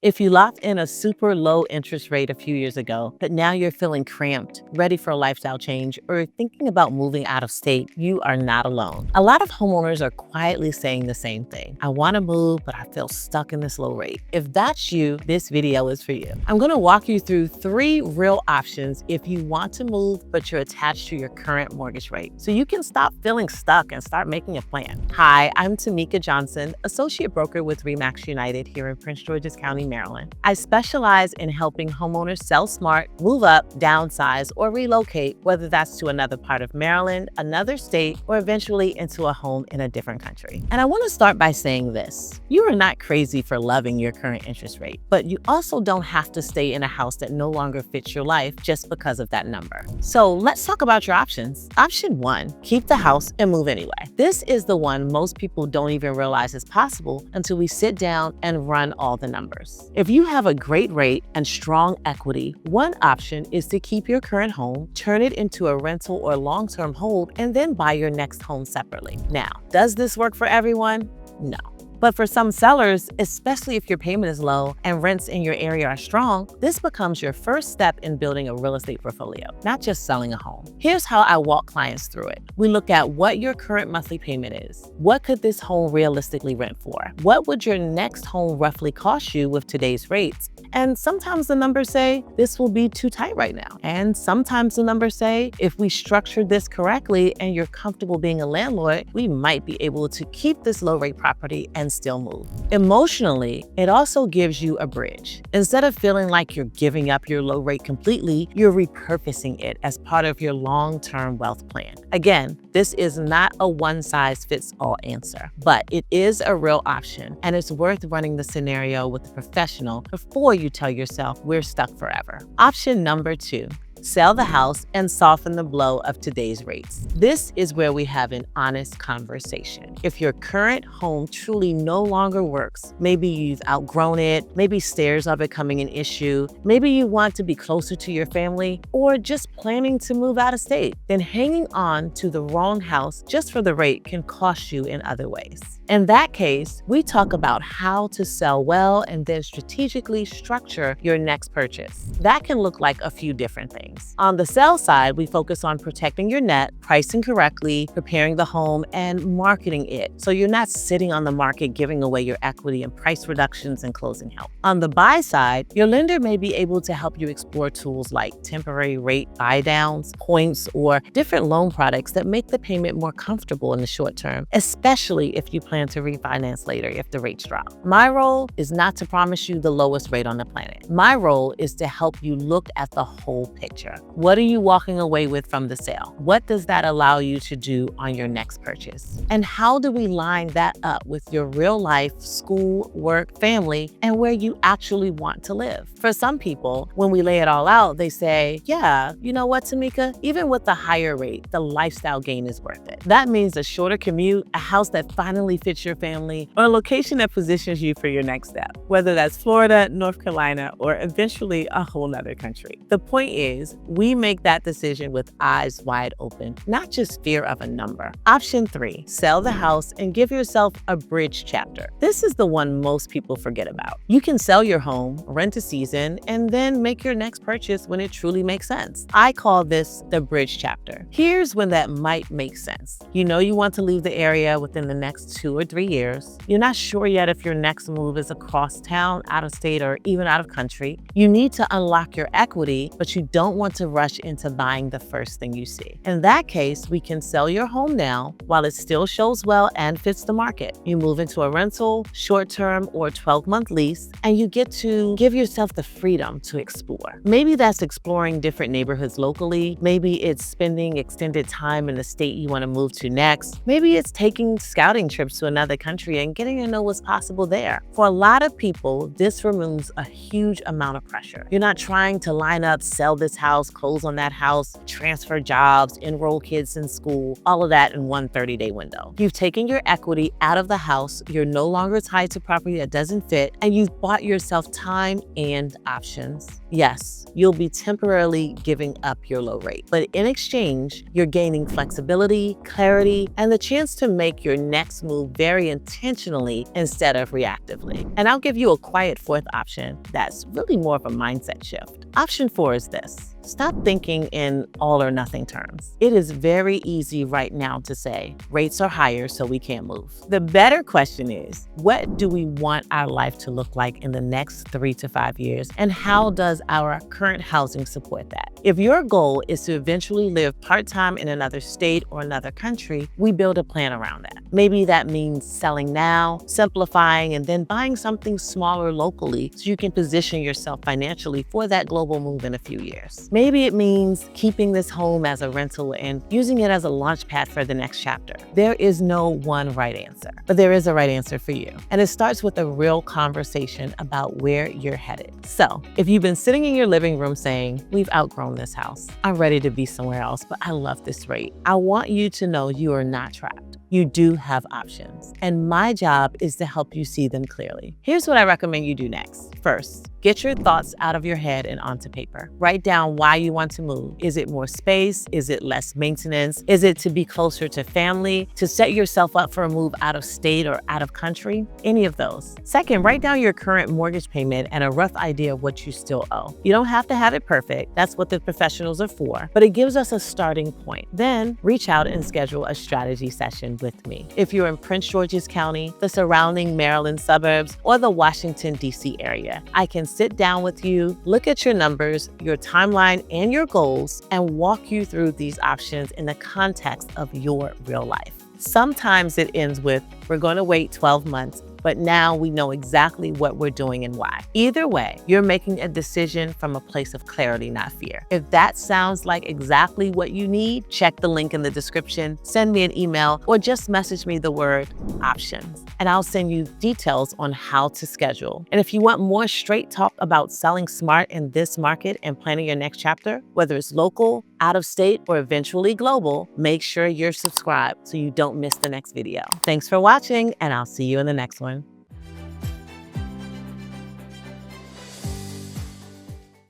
If you locked in a super low interest rate a few years ago, but now you're feeling cramped, ready for a lifestyle change, or thinking about moving out of state, you are not alone. A lot of homeowners are quietly saying the same thing. I want to move, but I feel stuck in this low rate. If that's you, this video is for you. I'm going to walk you through 3 real options if you want to move, but you're attached to your current mortgage rate, so you can stop feeling stuck and start making a plan. Hi, I'm Tamika Johnson, Associate Broker with RE/MAX United here in Prince George's County, Maryland. I specialize in helping homeowners sell smart, move up, downsize, or relocate, whether that's to another part of Maryland, another state, or eventually into a home in a different country. And I want to start by saying this. You are not crazy for loving your current interest rate, but you also don't have to stay in a house that no longer fits your life just because of that number. So let's talk about your options. Option 1, keep the house and move anyway. This is the one most people don't even realize is possible until we sit down and run all the numbers. If you have a great rate and strong equity, one option is to keep your current home, turn it into a rental or long-term hold, and then buy your next home separately. Now, does this work for everyone? No. But for some sellers, especially if your payment is low and rents in your area are strong, this becomes your first step in building a real estate portfolio, not just selling a home. Here's how I walk clients through it. We look at what your current monthly payment is. What could this home realistically rent for? What would your next home roughly cost you with today's rates? And sometimes the numbers say this will be too tight right now. And sometimes the numbers say if we structure this correctly and you're comfortable being a landlord, we might be able to keep this low rate property and still move. Emotionally, it also gives you a bridge. Instead of feeling like you're giving up your low rate completely, you're repurposing it as part of your long-term wealth plan. Again, this is not a one-size-fits-all answer, but it is a real option, and it's worth running the scenario with a professional before you tell yourself we're stuck forever. Option number 2. Sell the house and soften the blow of today's rates. This is where we have an honest conversation. If your current home truly no longer works, maybe you've outgrown it, maybe stairs are becoming an issue, maybe you want to be closer to your family, or just planning to move out of state, then hanging on to the wrong house just for the rate can cost you in other ways. In that case, we talk about how to sell well and then strategically structure your next purchase. That can look like a few different things. On the sell side, we focus on protecting your net, pricing correctly, preparing the home, and marketing it so you're not sitting on the market giving away your equity and price reductions and closing help. On the buy side, your lender may be able to help you explore tools like temporary rate buy downs, points, or different loan products that make the payment more comfortable in the short term, especially if you plan to refinance later if the rates drop. My role is not to promise you the lowest rate on the planet. My role is to help you look at the whole picture. What are you walking away with from the sale? What does that allow you to do on your next purchase? And how do we line that up with your real life, school, work, family, and where you actually want to live? For some people, when we lay it all out, they say, yeah, you know what, Tamika? Even with the higher rate, the lifestyle gain is worth it. That means a shorter commute, a house that finally fits your family, or a location that positions you for your next step, whether that's Florida, North Carolina, or eventually a whole nother country. The point is, we make that decision with eyes wide open, not just fear of a number. Option 3, sell the house and give yourself a bridge chapter. This is the one most people forget about. You can sell your home, rent a season, and then make your next purchase when it truly makes sense. I call this the bridge chapter. Here's when that might make sense. You know you want to leave the area within the next 2 or 3 years. You're not sure yet if your next move is across town, out of state, or even out of country. You need to unlock your equity, but you don't want to rush into buying the first thing you see. In that case, we can sell your home now while it still shows well and fits the market. You move into a rental, short-term, or 12-month lease, and you get to give yourself the freedom to explore. Maybe that's exploring different neighborhoods locally. Maybe it's spending extended time in the state you want to move to next. Maybe it's taking scouting trips to another country and getting to know what's possible there. For a lot of people, this removes a huge amount of pressure. You're not trying to line up, sell this house, close on that house, transfer jobs, enroll kids in school, all of that in one 30-day window. You've taken your equity out of the house, you're no longer tied to property that doesn't fit, and you've bought yourself time and options. Yes, you'll be temporarily giving up your low rate, but in exchange, you're gaining flexibility, clarity, and the chance to make your next move very intentionally instead of reactively. And I'll give you a quiet fourth option that's really more of a mindset shift. Option 4 is this. Stop thinking in all or nothing terms. It is very easy right now to say, rates are higher, so we can't move. The better question is, what do we want our life to look like in the next 3 to 5 years? And how does our current housing support that? If your goal is to eventually live part-time in another state or another country, we build a plan around that. Maybe that means selling now, simplifying, and then buying something smaller locally so you can position yourself financially for that global move in a few years. Maybe it means keeping this home as a rental and using it as a launch pad for the next chapter. There is no one right answer, but there is a right answer for you. And it starts with a real conversation about where you're headed. So if you've been sitting in your living room saying, we've outgrown this house, I'm ready to be somewhere else, but I love this rate, I want you to know you are not trapped. You do have options, and my job is to help you see them clearly. Here's what I recommend you do next. First, get your thoughts out of your head and onto paper. Write down why you want to move. Is it more space? Is it less maintenance? Is it to be closer to family? To set yourself up for a move out of state or out of country? Any of those. Second, write down your current mortgage payment and a rough idea of what you still owe. You don't have to have it perfect. That's what the professionals are for, but it gives us a starting point. Then reach out and schedule a strategy session with me. If you're in Prince George's County, the surrounding Maryland suburbs, or the Washington, D.C. area, I can sit down with you, look at your numbers, your timeline, and your goals, and walk you through these options in the context of your real life. Sometimes it ends with, we're going to wait 12 months, but now we know exactly what we're doing and why. Either way, you're making a decision from a place of clarity, not fear. If that sounds like exactly what you need, check the link in the description, send me an email, or just message me the word options, and I'll send you details on how to schedule. And if you want more straight talk about selling smart in this market and planning your next chapter, whether it's local, out of state, or eventually global, make sure you're subscribed so you don't miss the next video. Thanks for watching, and I'll see you in the next one.